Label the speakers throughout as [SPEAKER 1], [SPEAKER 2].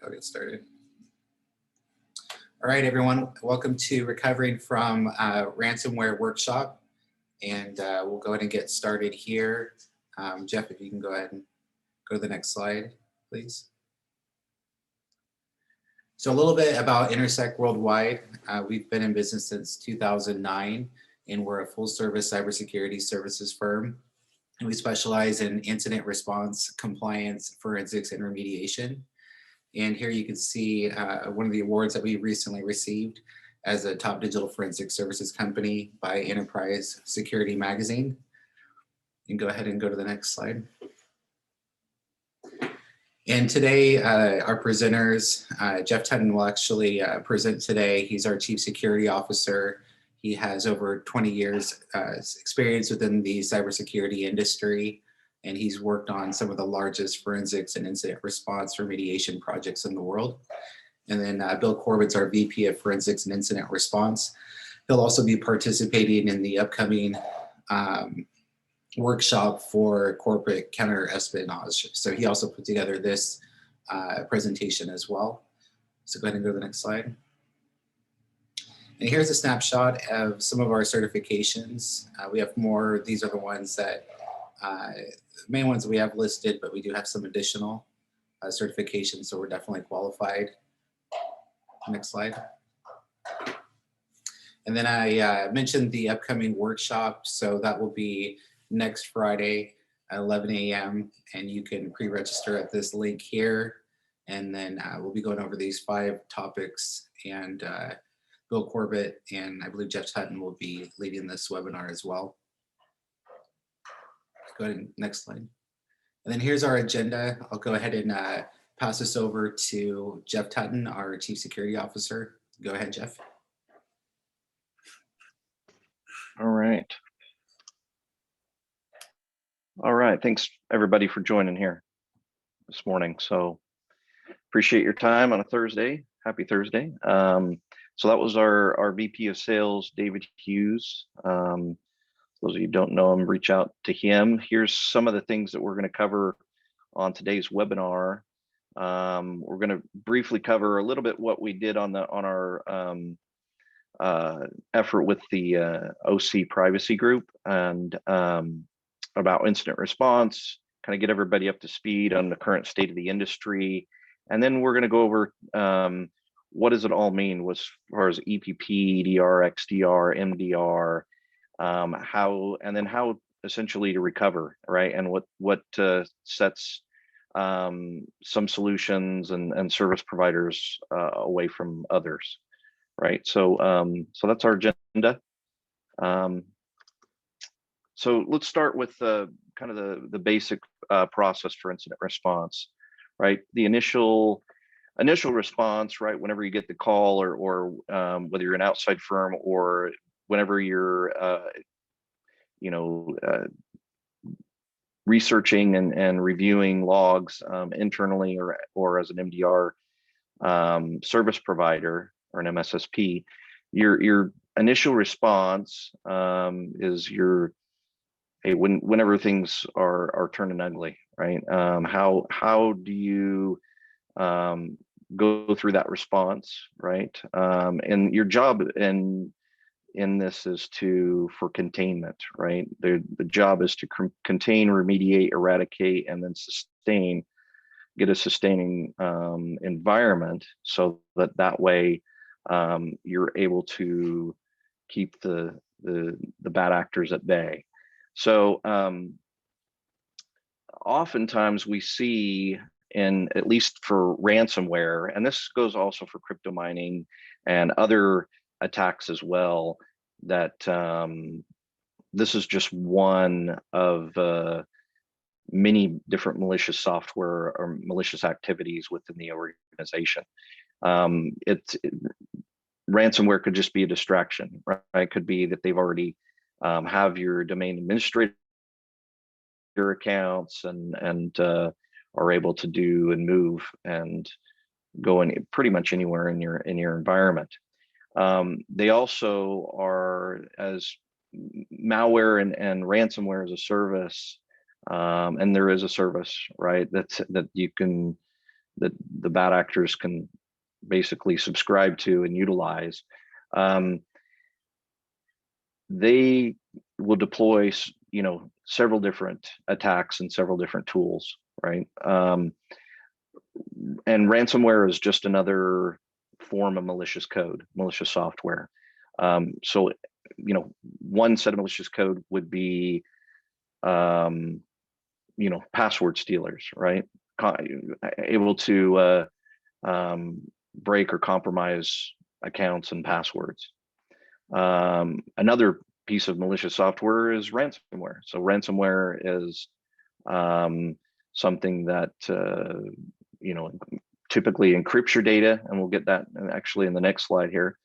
[SPEAKER 1] I'll get started. All right, everyone. Welcome to Recovering from Ransomware Workshop. And we'll go ahead and get started here. Jeff, if you can go ahead and go to the next slide, please. So a little bit about Intersec Worldwide. We've been in business since 2009, and we're a full-service cybersecurity services firm. And we specialize in incident response, compliance, forensics, and remediation. And here you can see one of the awards that we recently received as a top digital forensic services company by Enterprise Security Magazine. You can go ahead and go to the next slide. And today, our presenters, Jeff Tutton will actually present today. He's our Chief Security Officer. He has over 20 years experience within the cybersecurity industry, and he's worked on some of the largest forensics and incident response remediation projects in the world. And then Bill Corbett's our VP of Forensics and Incident Response. He'll also be participating in the upcoming workshop for corporate counter-espionage. So he also put together this presentation as well. So go ahead and go to the next slide. And here's a snapshot of some of our certifications. We have more. These are the ones that, the main ones that we have listed, but we do have some additional certifications, so we're definitely qualified. Next slide. And then I mentioned the upcoming workshop, so that will be next Friday at 11 a.m. and you can pre-register at this link here. And then we'll be going over these 5 topics, and Bill Corbett and I believe Jeff Tutton will be leading this webinar as well. Go ahead and next slide. And then here's our agenda. I'll go ahead and pass this over to Jeff Tutton, our Chief Security Officer. Go ahead, Jeff.
[SPEAKER 2] All right. All right, thanks everybody for joining here this morning. So appreciate your time on a Thursday. Happy Thursday. So that was our VP of Sales, David Hughes. Those of you who don't know him, reach out to him. Here's some of the things that we're going to cover on today's webinar. We're going to briefly cover a little bit what we did on our effort with the OC privacy group, and about incident response, kind of get everybody up to speed on the current state of the industry. And then we're going to go over what does it all mean as far as EPP, EDR, XDR, MDR, how essentially to recover, right? And what sets some solutions and service providers away from others, right? So so that's our agenda. So let's start with kind of the basic process for incident response, right? The initial response, right? Whenever you get the call, or whether you're an outside firm or whenever you're, researching and reviewing logs internally or as an MDR service provider or an MSSP, your initial response is whenever things are turning ugly, right? How do you go through that response, right? And your job in this is for containment, right? The job is to contain, remediate, eradicate, and then get a sustaining environment, so that way you're able to keep the bad actors at bay. So oftentimes we see, at least for ransomware, and this goes also for crypto mining and other attacks as well, that this is just one of many different malicious software or malicious activities within the organization. Ransomware could just be a distraction, right? It could be that they've already have your domain administrator accounts and are able to do and move and go in pretty much anywhere in your environment. They also are, as malware and ransomware as a service, and there is a service, right? That you can the bad actors can basically subscribe to and utilize, they will deploy, several different attacks and several different tools, right? And ransomware is just another form of malicious code, malicious software. So, one set of malicious code would be, password stealers, right? Able to break or compromise accounts and passwords. Another piece of malicious software is ransomware. So ransomware is something that typically encrypts your data, and we'll get that actually in the next slide here.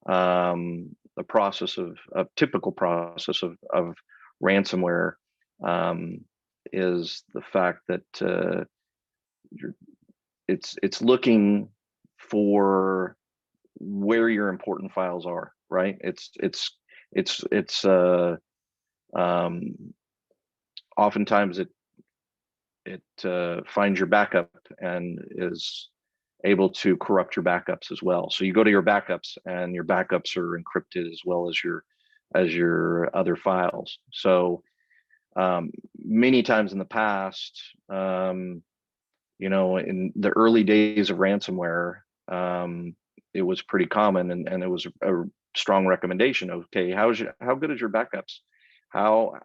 [SPEAKER 2] The process of typical process of ransomware is the fact that it's looking for where your important files are, right? It's oftentimes it finds your backup and is able to corrupt your backups as well. So you go to your backups, and your backups are encrypted as well as your other files. So many times in the past, in the early days of ransomware, it was pretty common, and it was a strong recommendation of, okay, how good is your backups? How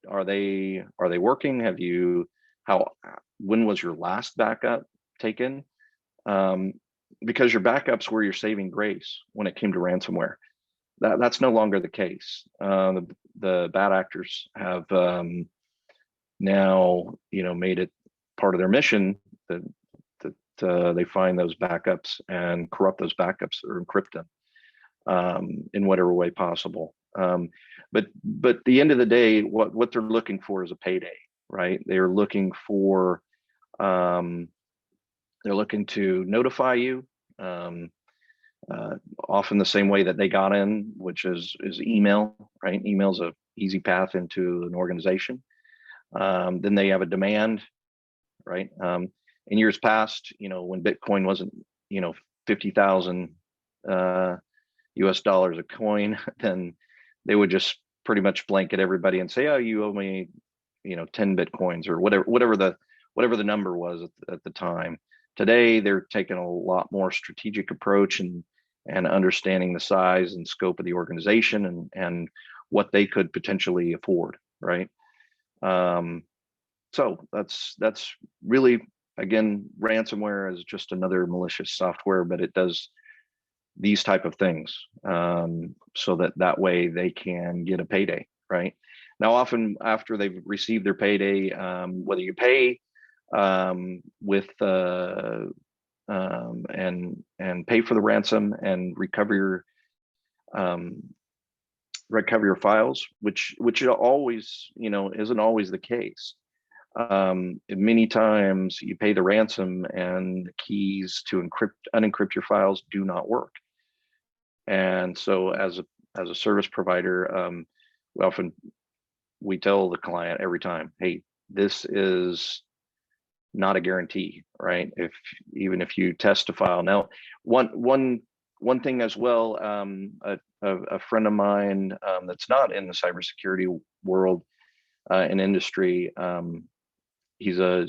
[SPEAKER 2] are they working? When was your last backup taken? Because your backups were your saving grace when it came to ransomware. That's no longer the case. The bad actors have now, made it part of their mission that they find those backups and corrupt those backups or encrypt them in whatever way possible. But at the end of the day, what they're looking for is a payday, right? They're looking for they're looking to notify you, often the same way that they got in, which is email, right? Email's a easy path into an organization. Then they have a demand, right? In years past, when Bitcoin wasn't, 50,000 US dollars a coin, then they would just pretty much blanket everybody and say, oh, you owe me, 10 Bitcoins or whatever the number was at the time. Today, they're taking a lot more strategic approach and understanding the size and scope of the organization and what they could potentially afford, right? So that's really, again, ransomware is just another malicious software, but it does these type of things so that way they can get a payday, right? Now, often after they've received their payday, whether you pay with and pay for the ransom and recover your files, which always, isn't always the case. Many times you pay the ransom and the keys to unencrypt your files do not work. And so as a service provider, we tell the client every time, hey, this is not a guarantee, right? Even if you test a file. Now, one thing as well, a friend of mine that's not in the cybersecurity world and industry, he's a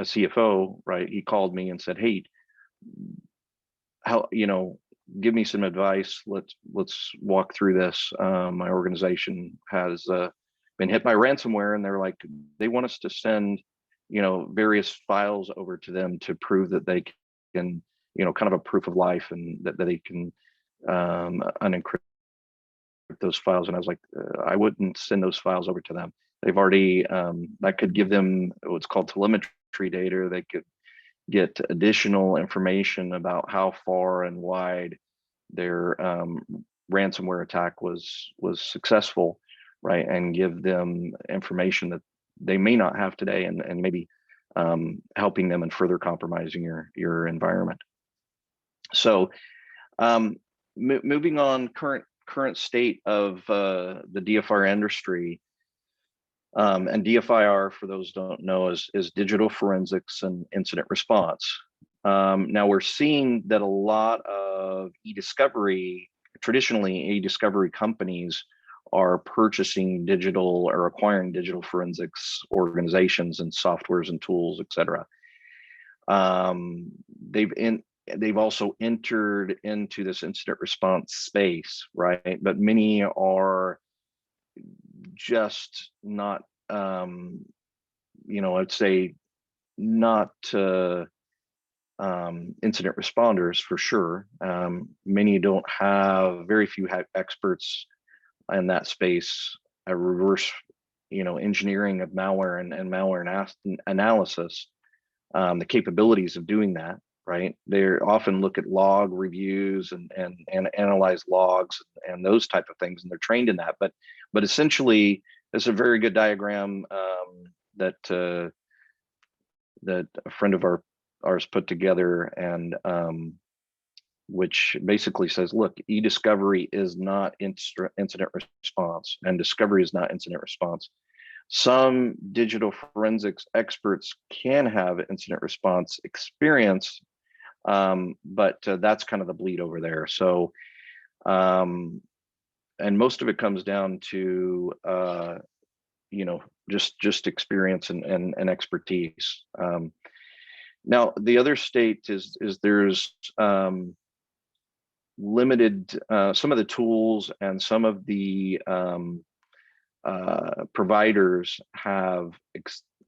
[SPEAKER 2] CFO, right? He called me and said, hey, give me some advice. Let's walk through this. My organization has been hit by ransomware, and they want us to send, various files over to them to prove that they can, kind of a proof of life, and that they can unencrypt those files. And I was like, I wouldn't send those files over to them. They've already, that could give them what's called telemetry data. They could get additional information about how far and wide their ransomware attack was successful, right? And give them information that they may not have today, and maybe helping them and further compromising your environment. So moving on, current state of the DFIR industry. And DFIR, for those who don't know, is digital forensics and incident response. Now we're seeing that a lot of traditionally e-discovery companies are purchasing digital or acquiring digital forensics organizations and softwares and tools, et cetera. Um, they've also entered into this incident response space, right? But many are just not, I'd say not incident responders for sure. Many don't have, very few experts in that space, a reverse, engineering of malware and malware analysis, the capabilities of doing that, right? They often look at log reviews and analyze logs and those type of things, and they're trained in that. But essentially, it's a very good diagram that that a friend of ours put together, and which basically says, look, e-discovery is not incident response, and discovery is not incident response. Some digital forensics experts can have incident response experience, but that's kind of the bleed over there. So, and most of it comes down to, just experience and expertise. Now, the other state is there's limited, some of the tools and some of the providers have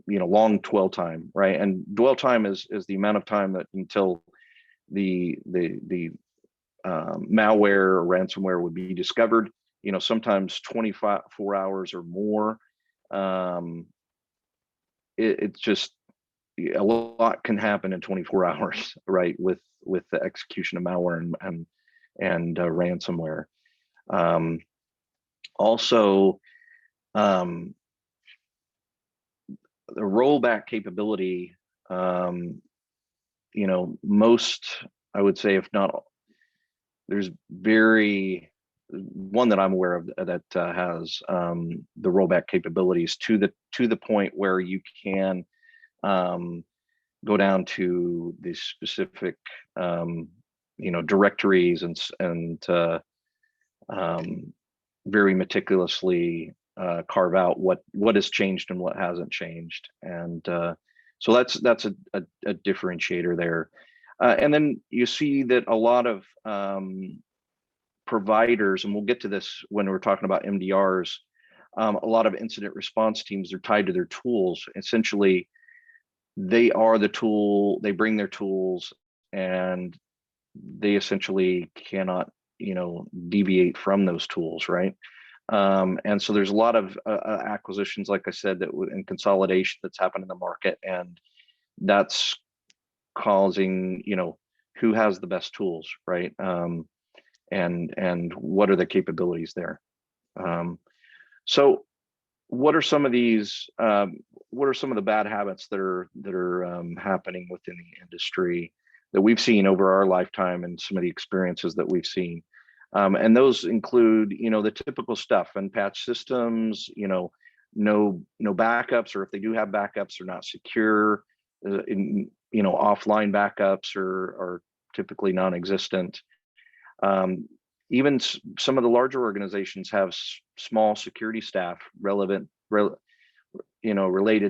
[SPEAKER 2] long dwell time, right? And dwell time is the amount of time that until the malware or ransomware would be discovered. Sometimes 24 hours or more. It's just, a lot can happen in 24 hours, right? With the execution of malware and ransomware. Also, the rollback capability, most, I would say, if not, there's one that I'm aware of that has the rollback capabilities to the point where you can go down to the specific directories and very meticulously carve out what has changed and what hasn't changed, and so that's a differentiator there. And then you see that a lot of providers, and we'll get to this when we're talking about MDRs, a lot of incident response teams are tied to their tools. Essentially, they are the tool, they bring their tools, and they essentially cannot, deviate from those tools, right? And so there's a lot of acquisitions, like I said, and consolidation that's happened in the market, and that's causing, who has the best tools, right? And what are the capabilities there? So what are some of these? What are some of the bad habits that are happening within the industry that we've seen over our lifetime, and some of the experiences that we've seen? And those include, the typical stuff: unpatched systems, no backups, or if they do have backups, they're not secure. Offline backups are typically non-existent. Even some of the larger organizations have small security staff related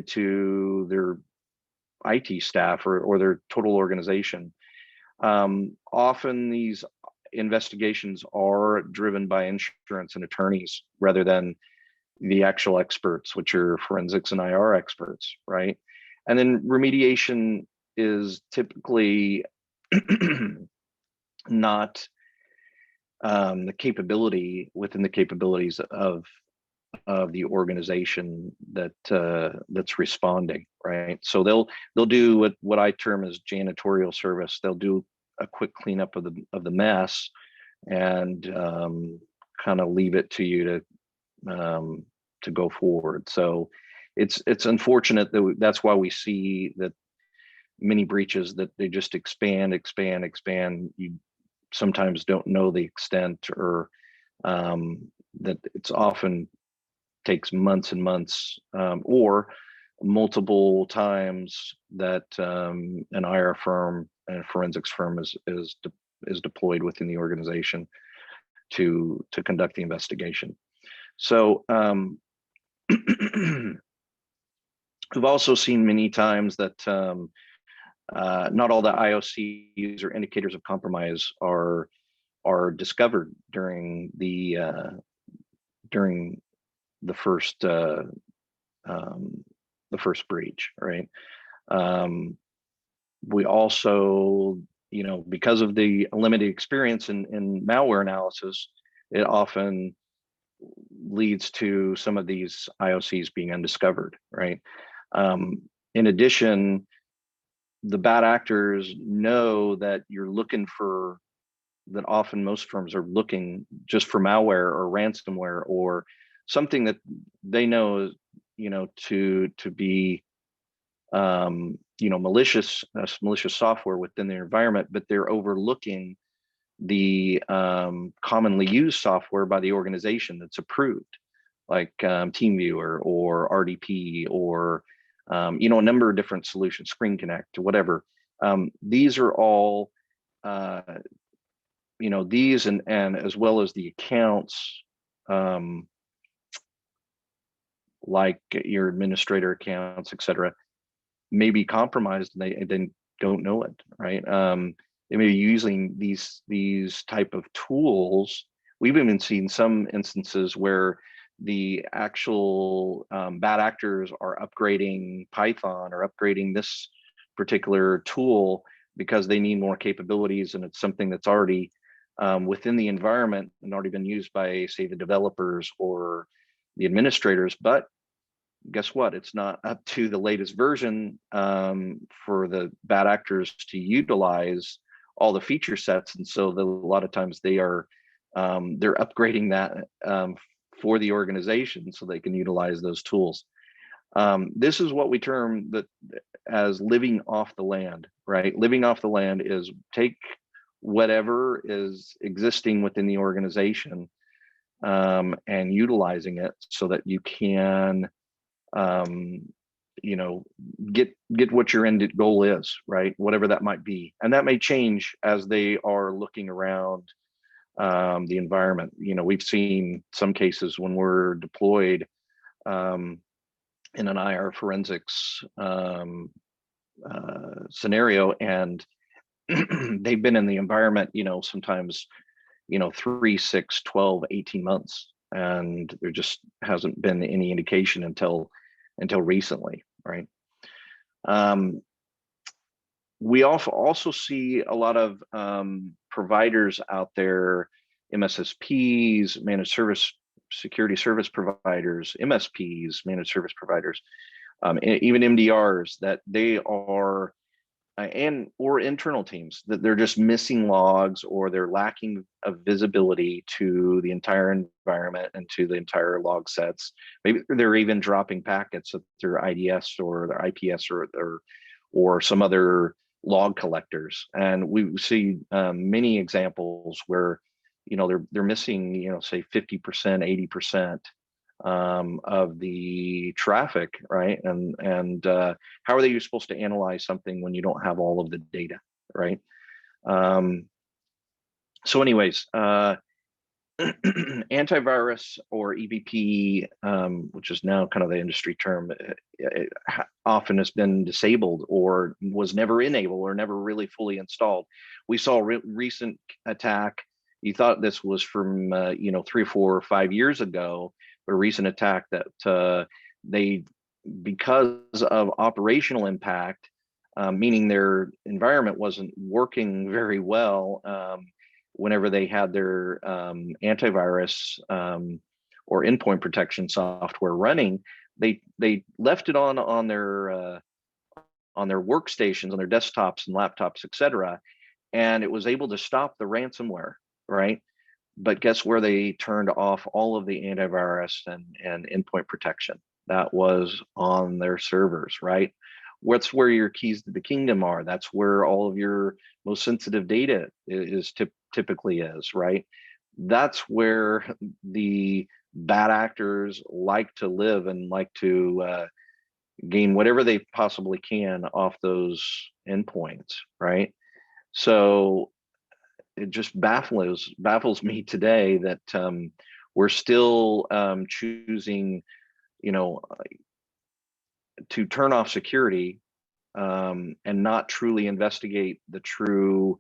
[SPEAKER 2] to their IT staff or their total organization. Often these investigations are driven by insurance and attorneys rather than the actual experts, which are forensics and IR experts, right? And then remediation is typically not the capability within the capabilities of the organization that's responding, right? So they'll do what I term as janitorial service. They'll do a quick cleanup of the mess, and kind of leave it to you to go forward. So it's unfortunate that's why we see that many breaches, that they just expand. You sometimes don't know the extent, or that it's often takes months and months, or multiple times that an IR firm and forensics firm is deployed within the organization to conduct the investigation. So we've also seen many times that not all the IOCs or indicators of compromise are discovered during the first breach, right? We also, because of the limited experience in malware analysis, it often leads to some of these IOCs being undiscovered, right? In addition, the bad actors know that you're looking for, that often most firms are looking just for malware or ransomware or something that they know is, to be malicious software within their environment, but they're overlooking the commonly used software by the organization that's approved, like TeamViewer or RDP or a number of different solutions, Screen Connect, whatever. These are all these and as well as the accounts, like your administrator accounts, etc., may be compromised and they don't know it, right? They may be using these type of tools. We've even seen some instances where the actual bad actors are upgrading Python or upgrading this particular tool because they need more capabilities, and it's something that's already within the environment and already been used by, say, the developers or the administrators. But guess what? It's not up to the latest version for the bad actors to utilize all the feature sets, and so a lot of times they're upgrading that for the organization so they can utilize those tools. This is what we term that as living off the land, right? Living off the land is take whatever is existing within the organization and utilizing it so that you can get what your end goal is, right? Whatever that might be. And that may change as they are looking around the environment. We've seen some cases when we're deployed in an IR forensics scenario, and they've been in the environment, sometimes, 3, 6, 12, 18 months. And there just hasn't been any indication until recently, right? We also see a lot of providers out there, MSSPs, managed service security service providers, MSPs, managed service providers, even MDRs, that they are or internal teams, that they're just missing logs or they're lacking of visibility to the entire environment and to the entire log sets. Maybe they're even dropping packets at their IDS or their IPS or some other log collectors. And we see many examples where they're missing say 50%, 80% of the traffic, right? And how are they supposed to analyze something when you don't have all of the data, right? So anyways, antivirus or EVP, which is now kind of the industry term, it often has been disabled or was never enabled or never really fully installed. We saw a recent attack. You thought this was from 3, 4, or 5 years ago, but a recent attack that they, because of operational impact, meaning their environment wasn't working very well, whenever they had their antivirus or endpoint protection software running, they left it on their workstations, on their desktops and laptops, etc., and it was able to stop the ransomware, right? But guess where they turned off all of the antivirus and endpoint protection? That was on their servers, right? What's where your keys to the kingdom are. That's where all of your most sensitive data typically is, right? That's where the bad actors like to live and like to gain whatever they possibly can off those endpoints, right? So it just baffles me today that we're still choosing, you know, to turn off security and not truly investigate the true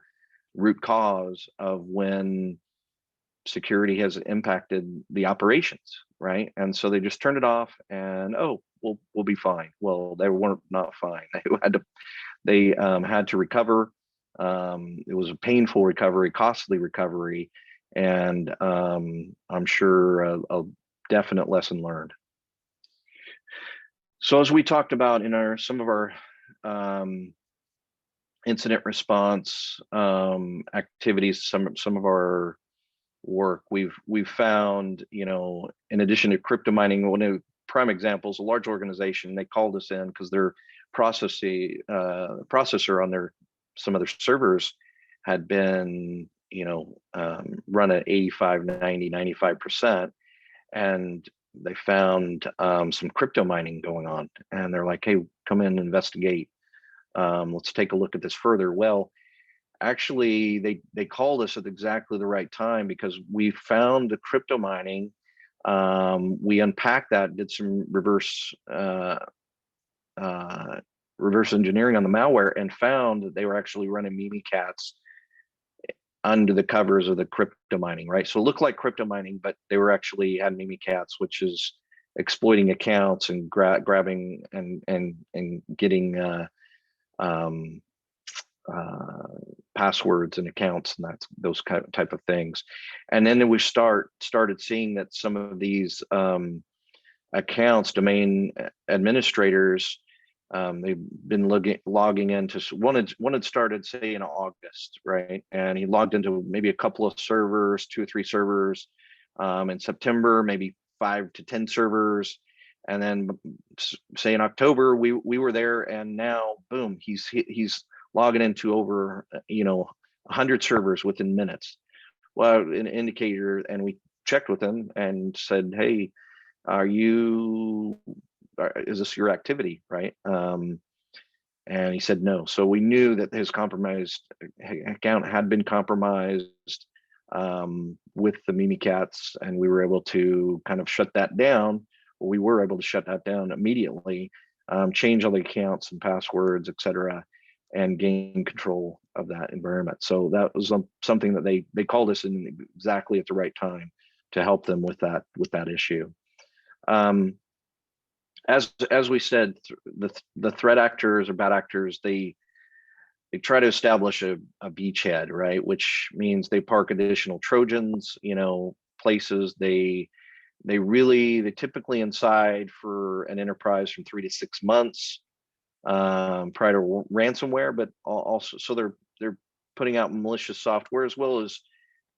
[SPEAKER 2] root cause of when security has impacted the operations, right? And so they just turned it off, and oh, we'll be fine. Well, they weren't not fine. They had to recover. It was a painful recovery, costly recovery, and I'm sure a definite lesson learned. So as we talked about in some of our incident response activities, some of our work, we've found, in addition to crypto mining, one of the prime examples, a large organization, they called us in because their processor on some of their servers had been, run at 85, 90, 95%. And they found some crypto mining going on, and they're like, hey, come in and investigate. Let's take a look at this further. Well, actually, they called us at exactly the right time, because we found the crypto mining. We unpacked that, did some reverse engineering on the malware, and found that they were actually running Mimikatz under the covers of the crypto mining, right? So it looked like crypto mining, but they were actually had Mimikatz, which is exploiting accounts and grabbing and getting passwords and accounts, and that's those type of things. And then we started seeing that some of these accounts, domain administrators, they've been logging into one had started, say, in August, right? And he logged into maybe a couple of servers, 2 or 3 servers. In September, maybe 5 to 10 servers. And then say in October, we were there, and now boom, he's logging into over 100 servers within minutes. Well, an indicator, and we checked with him and said, hey, is this your activity, right? And he said no. So we knew that his compromised account had been compromised with the Mimikatz, and we were able to kind of shut that down. We were able to shut that down immediately, change all the accounts and passwords, etc., and gain control of that environment. So that was something that they called us in exactly at the right time to help them with that issue. As we said, the threat actors or bad actors, they try to establish a beachhead, right? Which means they park additional Trojans, places. They typically inside for an enterprise from 3 to 6 months prior to ransomware, but also, so they're putting out malicious software, as well as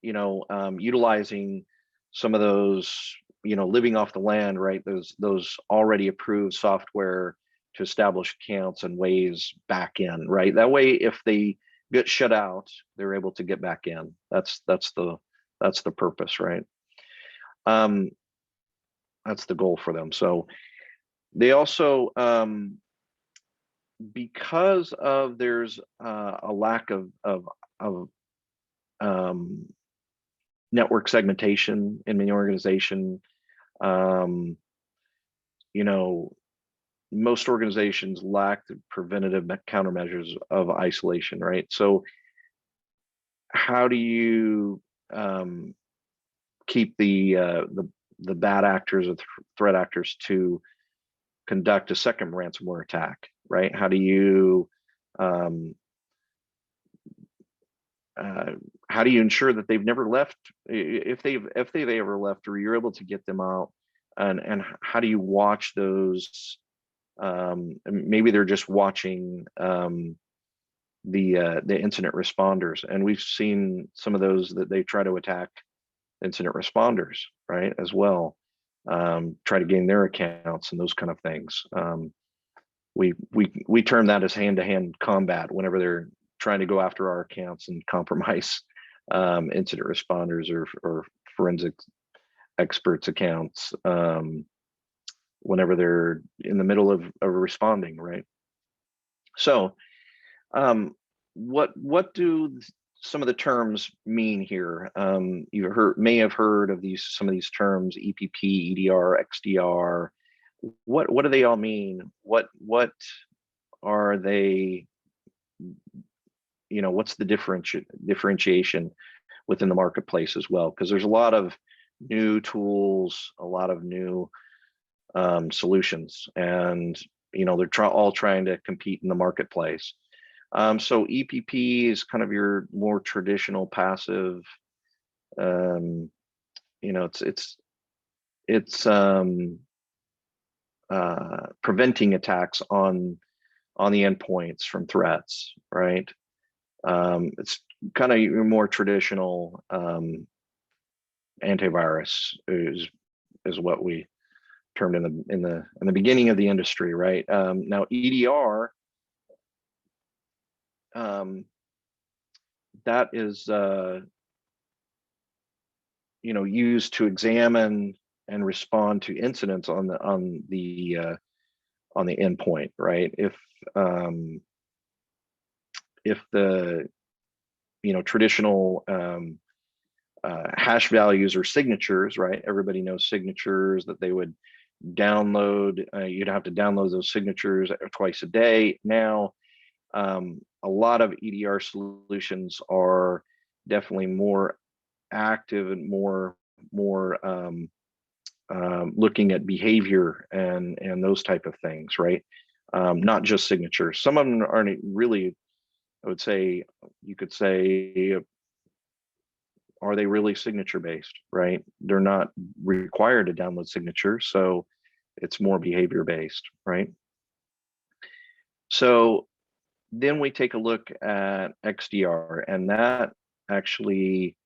[SPEAKER 2] utilizing some of those, living off the land, right? Those already approved software to establish accounts and ways back in, right? That way, if they get shut out, they're able to get back in. That's the purpose, right? That's the goal for them. So they also, because of there's a lack of network segmentation in the organization, most organizations lack the preventative countermeasures of isolation, right? So how do you keep the bad actors or threat actors to conduct a second ransomware attack, right? How do you ensure that they've never left, if they've ever left, or you're able to get them out, and how do you watch those? Maybe they're just watching the incident responders, and we've seen some of those that they try to attack incident responders, right, as well. Try to gain their accounts and those kind of things. We term that as hand-to-hand combat whenever they're trying to go after our accounts and compromise incident responders or forensic experts accounts. whenever they're in the middle of responding, right? So what do some of the terms mean here? You may have heard of some of these terms: EPP, EDR, XDR. What do they all mean? What are they? What's the differentiation within the marketplace as well? Because there's a lot of new tools, a lot of new solutions, and they're all trying to compete in the marketplace. So EPP is kind of your more traditional passive. It's preventing attacks on the endpoints from threats, right? It's kind of your more traditional antivirus is what we termed in the beginning of the industry, right? Now EDR, that is used to examine and respond to incidents on the endpoint, right? If the traditional hash values or signatures, right? Everybody knows signatures that they would download. You'd have to download those signatures twice a day. Now, a lot of EDR solutions are definitely more active and more looking at behavior and those type of things, right? Not just signatures. Some of them aren't really, I would say, you could say, are they really signature based, right? They're not required to download signatures, so it's more behavior based, right? So then we take a look at XDR, and that actually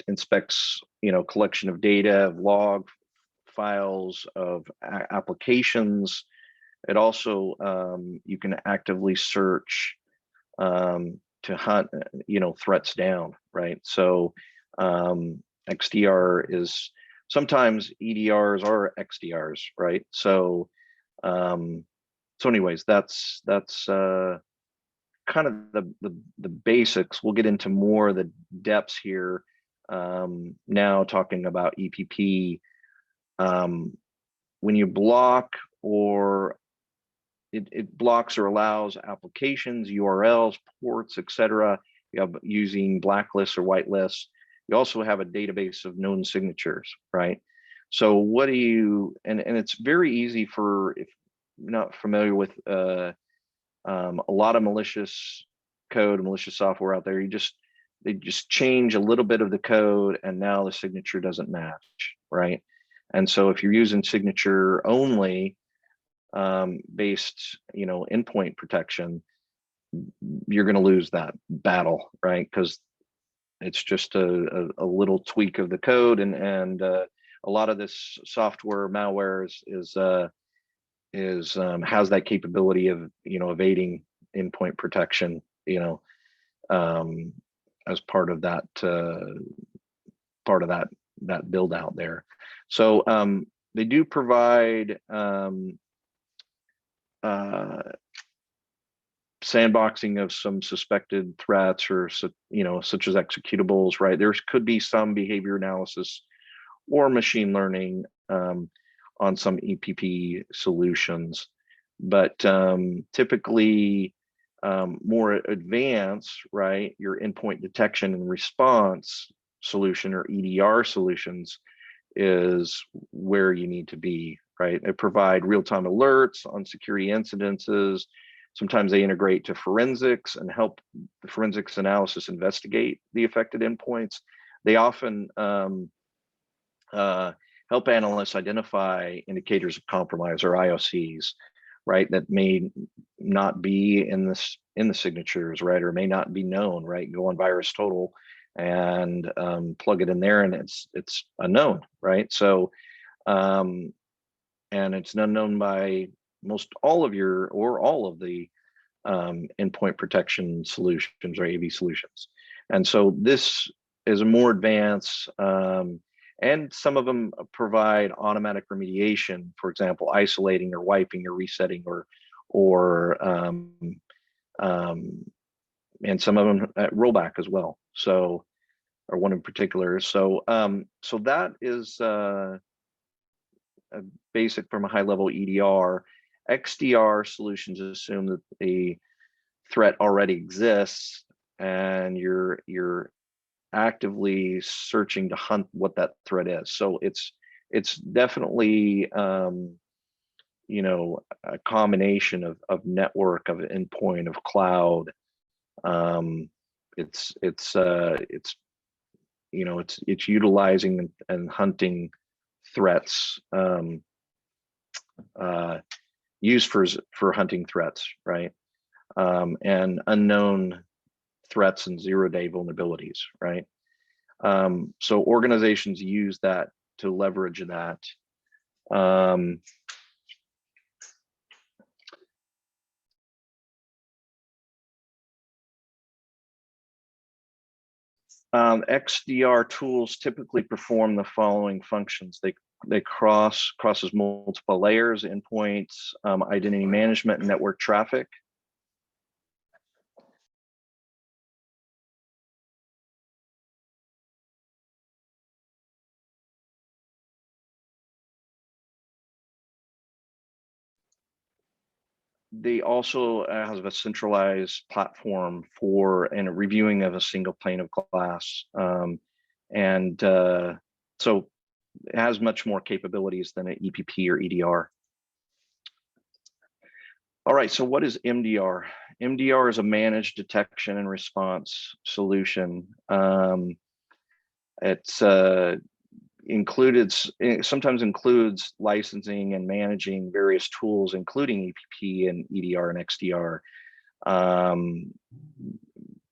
[SPEAKER 2] inspects, collection of data, of log files, of applications. It also, you can actively search to hunt, threats down, right? So XDR is, sometimes EDRs are XDRs, right? So anyways, that's kind of the basics. We'll get into more of the depths here now, talking about EPP. When you block, or it blocks or allows applications, URLs, ports, etc. You have using blacklists or whitelists. You also have a database of known signatures, right? So what do you, and it's very easy for, if you're not familiar with a lot of malicious code, malicious software out there, they just change a little bit of the code and now the signature doesn't match, right? And so if you're using signature only based, endpoint protection, you're going to lose that battle, right? Because it's just a little tweak of the code, and a lot of this software malware has that capability of evading endpoint protection, as part of that build out there. So they do provide sandboxing of some suspected threats, or such as executables, right? There could be some behavior analysis or machine learning on some EPP solutions, but typically more advanced, right? Your endpoint detection and response solution, or EDR solutions, is where you need to be, right? They provide real-time alerts on security incidences. Sometimes they integrate to forensics and help the forensics analysis investigate the affected endpoints. They often help analysts identify indicators of compromise, or IOCs, right, that may not be in the signatures, right, or may not be known, right? Go on VirusTotal and plug it in there, and it's unknown, right? So and it's unknown by all of the endpoint protection solutions, or AV solutions. And so this is a more advanced, and and some of them provide automatic remediation, for example, isolating or wiping or resetting or and some of them rollback as well. So, or one in particular. So, so that is a basic from a high level EDR. XDR solutions assume that a threat already exists and you're actively searching to hunt what that threat is. So it's definitely you know, a combination of network, of endpoint, of cloud. It's you know, it's utilizing and hunting threats, used for hunting threats, right? And unknown threats and zero-day vulnerabilities, right? So organizations use that to leverage that. XDR tools typically perform the following functions. They crosses multiple layers, endpoints, identity management, and network traffic. They also have a centralized platform for and a reviewing of a single pane of glass. And so it has much more capabilities than an EPP or EDR. All right, so what is MDR? MDR is a managed detection and response solution. It's sometimes includes licensing and managing various tools, including EPP and EDR and XDR,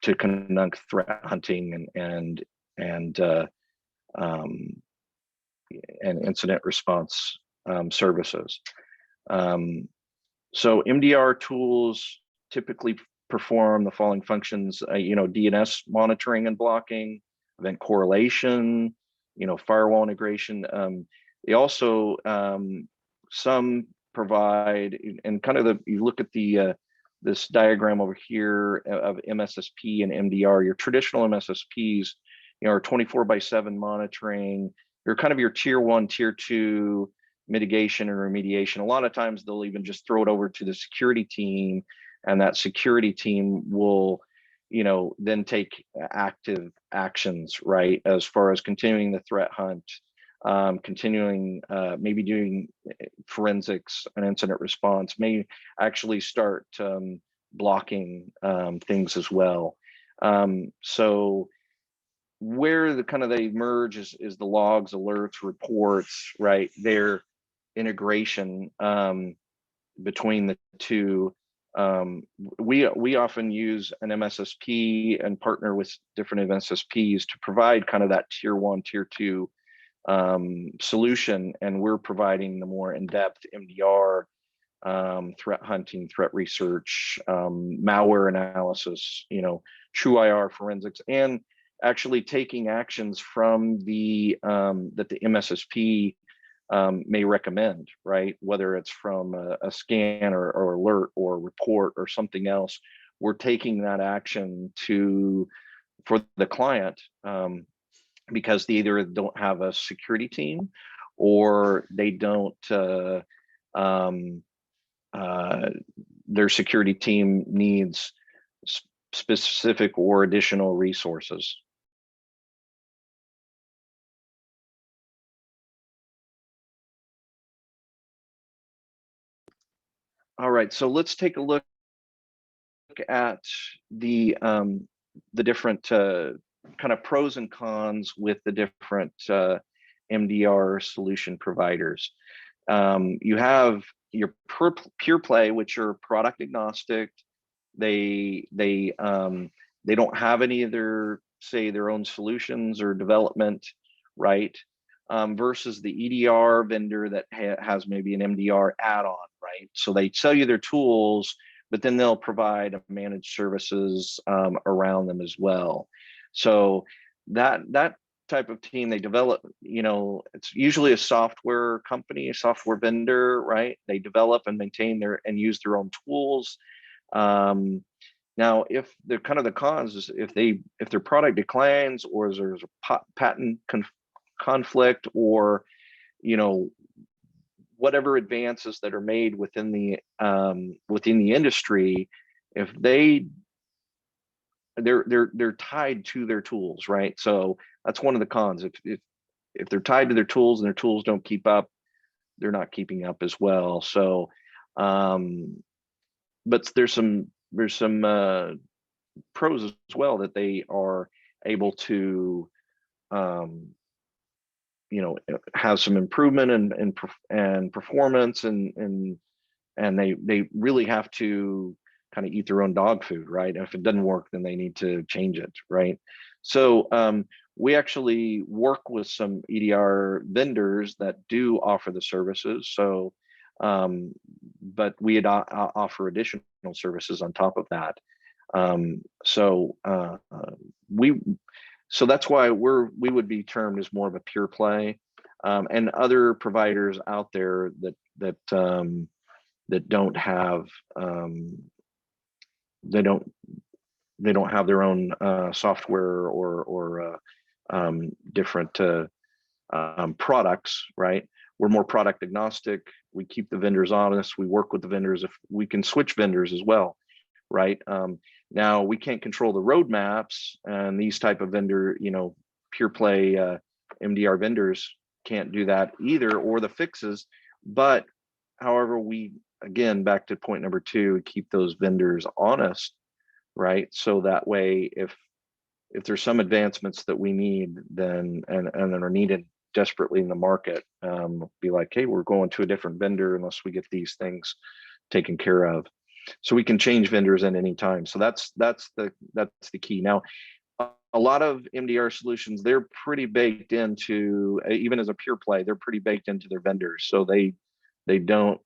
[SPEAKER 2] to conduct threat hunting and incident response services. So MDR tools typically perform the following functions: you know, DNS monitoring and blocking, event correlation, you know, firewall integration. They also some provide, and kind of you look at the this diagram over here of MSSP and MDR. Your traditional MSSPs, you know, are 24/7 monitoring. They're kind of your tier 1, tier 2 mitigation and remediation. A lot of times they'll even just throw it over to the security team, and that security team will, you know, then take active actions, right, as far as continuing the threat hunt, continuing maybe doing forensics and incident response, may actually start blocking things as well. So where the kind of they merge is the logs, alerts, reports, right? Their integration between the two. We often use an MSSP and partner with different MSSPs to provide kind of that tier 1, tier 2 solution, and we're providing the more in-depth MDR, threat hunting, threat research, malware analysis, you know, true IR forensics, and actually taking actions from the that the MSSP may recommend, right? Whether it's from a scan or alert or report or something else, we're taking that action for the client, because they either don't have a security team or they don't, their security team needs specific or additional resources. All right, so let's take a look at the different kind of pros and cons with the different MDR solution providers. You have your pure play, which are product agnostic. They don't have any of their own solutions or development, right? Versus the EDR vendor that has maybe an MDR add-on, right? So they sell you their tools, but then they'll provide managed services around them as well. So that type of team, they develop, it's usually a software company, a software vendor, right? They develop and maintain and use their own tools. Now, if they're kind of the cons is if their product declines, or there's a patent conflict, or whatever advances that are made within the industry, if they're tied to their tools, right? So that's one of the cons. If they're tied to their tools and their tools don't keep up, they're not keeping up as well. So, but there's some pros as well, that they are able to have some improvement and performance, and they really have to kind of eat their own dog food, right? If it doesn't work, then they need to change it, right? So we actually work with some EDR vendors that do offer the services. So, but we offer additional services on top of that. So that's why we would be termed as more of a pure play, and other providers out there that don't have they don't have their own software or different products, right? We're more product agnostic. We keep the vendors honest. We work with the vendors. If we can switch vendors as well, right? Now we can't control the roadmaps, and these type of vendor, pure play MDR vendors can't do that either, or the fixes. But however, we, again, back to point number 2, keep those vendors honest, right? So that way, if there's some advancements that we need, then and are needed desperately in the market, be like, hey, we're going to a different vendor unless we get these things taken care of. So we can change vendors at any time. So that's the key. Now, a lot of MDR solutions, they're pretty baked into, even as a pure play, they're pretty baked into their vendors. So they don't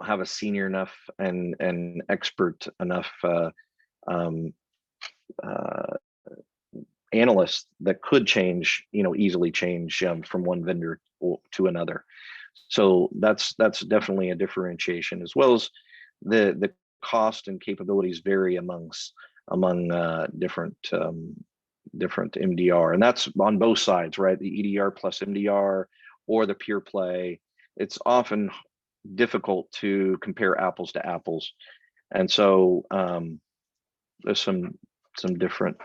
[SPEAKER 2] have a senior enough and expert enough analysts that could easily change from one vendor to another. So that's definitely a differentiation, as well as the cost and capabilities vary among different MDR, and that's on both sides, right? The EDR plus MDR or the pure play. It's often difficult to compare apples to apples, and so there's some different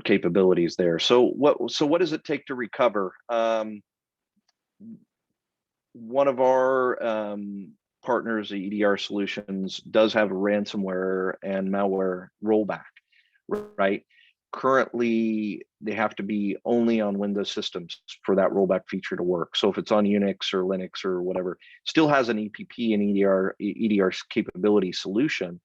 [SPEAKER 2] capabilities there. So what does it take to recover? One of our partners, the EDR Solutions, does have a ransomware and malware rollback, right? Currently, they have to be only on Windows systems for that rollback feature to work. So if it's on Unix or Linux or whatever, still has an EPP and EDR capability solution.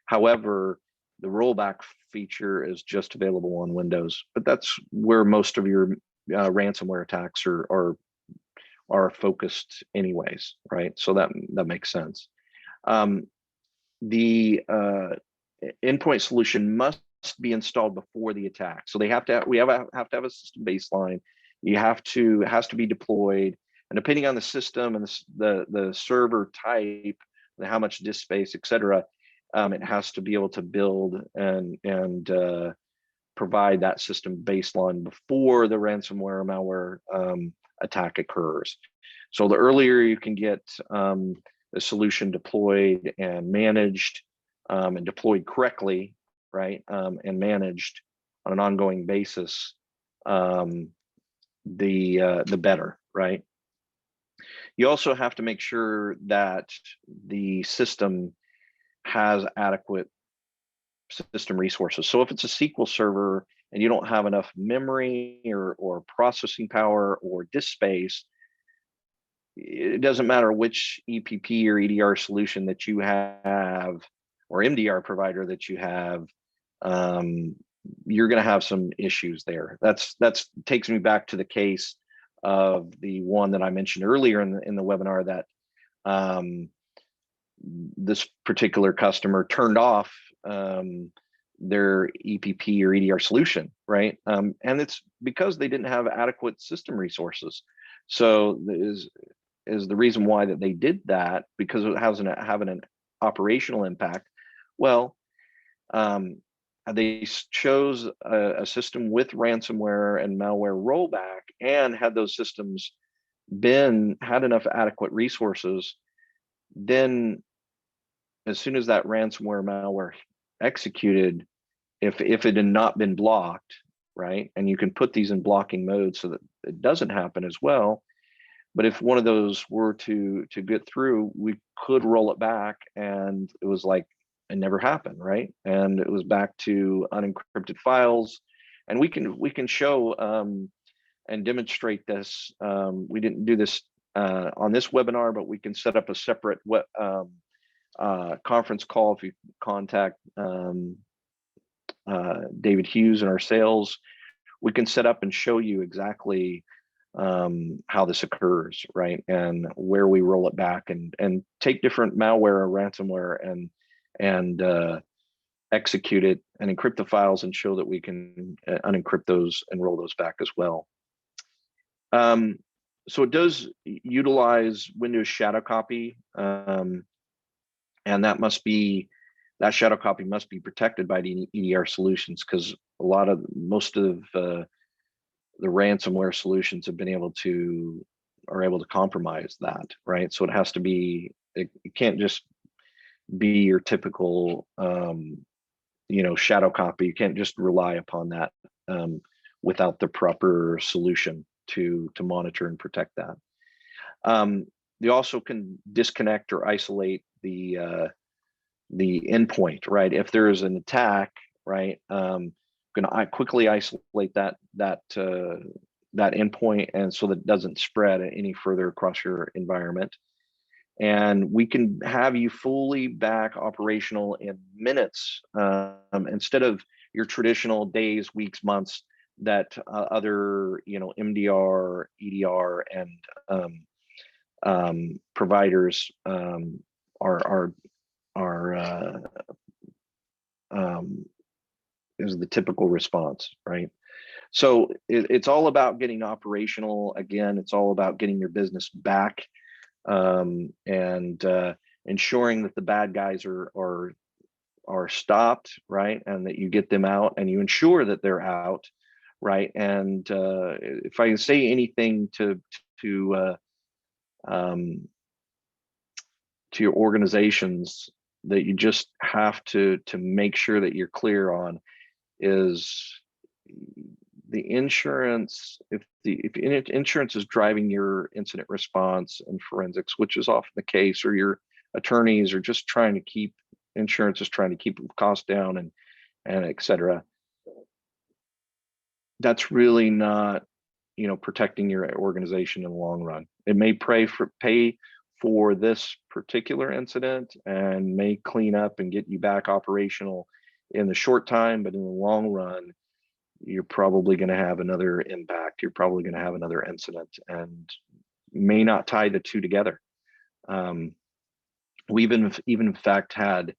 [SPEAKER 2] However, the rollback feature is just available on Windows, but that's where most of your ransomware attacks are focused anyways, right? So that makes sense. The endpoint solution must be installed before the attack. So we have to have a system baseline. It has to be deployed, and depending on the system and the server type, and how much disk space, etc., it has to be able to build and provide that system baseline before the ransomware or malware attack occurs. So the earlier you can get the solution deployed and managed and deployed correctly, right, and managed on an ongoing basis, the better, right? You also have to make sure that the system has adequate system resources. So if it's a SQL server and you don't have enough memory or processing power or disk space, it doesn't matter which EPP or EDR solution that you have or MDR provider that you have, you're going to have some issues there. That's takes me back to the case of the one that I mentioned earlier in the webinar, that this particular customer turned off their EPP or EDR solution, right? And it's because they didn't have adequate system resources. So is the reason why that they did that, because it has having an operational impact. Well, they chose a system with ransomware and malware rollback, and had those systems had enough adequate resources, then as soon as that ransomware malware executed, if it had not been blocked, right, and you can put these in blocking mode so that it doesn't happen as well, but if one of those were to get through, we could roll it back, and it was like it never happened, right? And it was back to unencrypted files, and we can show and demonstrate this. We didn't do this on this webinar, but we can set up a separate conference call if you contact David Hughes in our sales. We can set up and show you exactly how this occurs, right, and where we roll it back, and take different malware or ransomware and execute it and encrypt the files and show that we can unencrypt those and roll those back as well. So it does utilize Windows shadow copy, and that shadow copy must be protected by the EDR solutions, because most of the ransomware solutions are able to compromise that, right? So it has to be, it can't just be your typical shadow copy. You can't just rely upon that without the proper solution to monitor and protect that. You also can disconnect or isolate the endpoint, right? If there is an attack, right, going to quickly isolate that endpoint, and so that it doesn't spread any further across your environment. And we can have you fully back operational in minutes, instead of your traditional days, weeks, months that other MDR, EDR, and providers is the typical response, right? So it's all about getting operational again. It's all about getting your business back, and ensuring that the bad guys are stopped, right, and that you get them out, and you ensure that they're out, right. And if I can say anything to your organizations that you just have to make sure that you're clear on is the insurance. If insurance is driving your incident response and forensics, which is often the case, or your attorneys are just trying to keep costs down and et cetera, that's really not protecting your organization in the long run. It may pay for this particular incident and may clean up and get you back operational in the short time, but in the long run, you're probably going to have another impact. You're probably going to have another incident, and may not tie the two together. We even in fact had,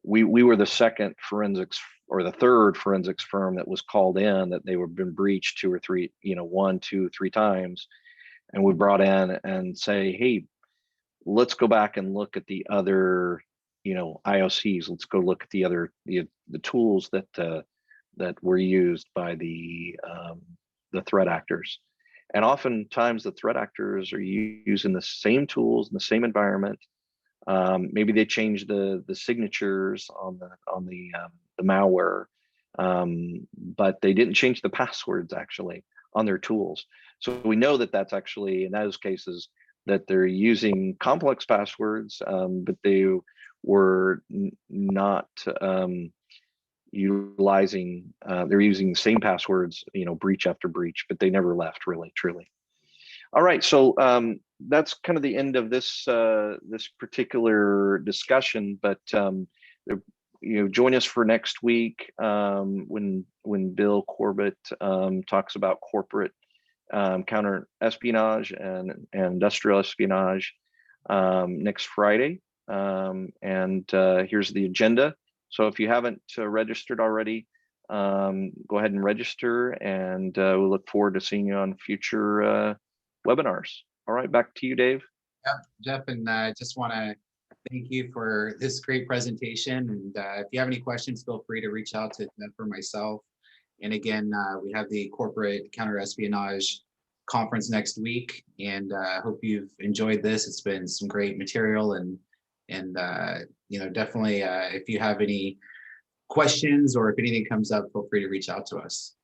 [SPEAKER 2] we were the second forensics or the third forensics firm that was called in that they were been breached 2 or 3, 1, 2, 3 times, and we brought in and say, hey, let's go back and look at the other IOCs. Let's go look at the other the tools that were used by the threat actors. And oftentimes the threat actors are using the same tools in the same environment. Maybe they changed the signatures on the malware, but they didn't change the passwords actually on their tools. So we know that that's actually, in those cases, that they're using complex passwords, but they were not utilizing, they're using the same passwords, breach after breach, but they never left, really, truly. All right, so that's kind of the end of this this particular discussion, but join us for next week when Bill Corbett talks about corporate counter espionage and industrial espionage next Friday. And here's the agenda. So if you haven't registered already, go ahead and register, and we look forward to seeing you on future webinars. All right, back to you, Dave.
[SPEAKER 1] Yep, Jeff, and just want to thank you for this great presentation. And if you have any questions, feel free to reach out to Jeff or myself. And again, we have the corporate counter-espionage conference next week, and I hope you've enjoyed this. It's been some great material, and definitely if you have any questions or if anything comes up, feel free to reach out to us.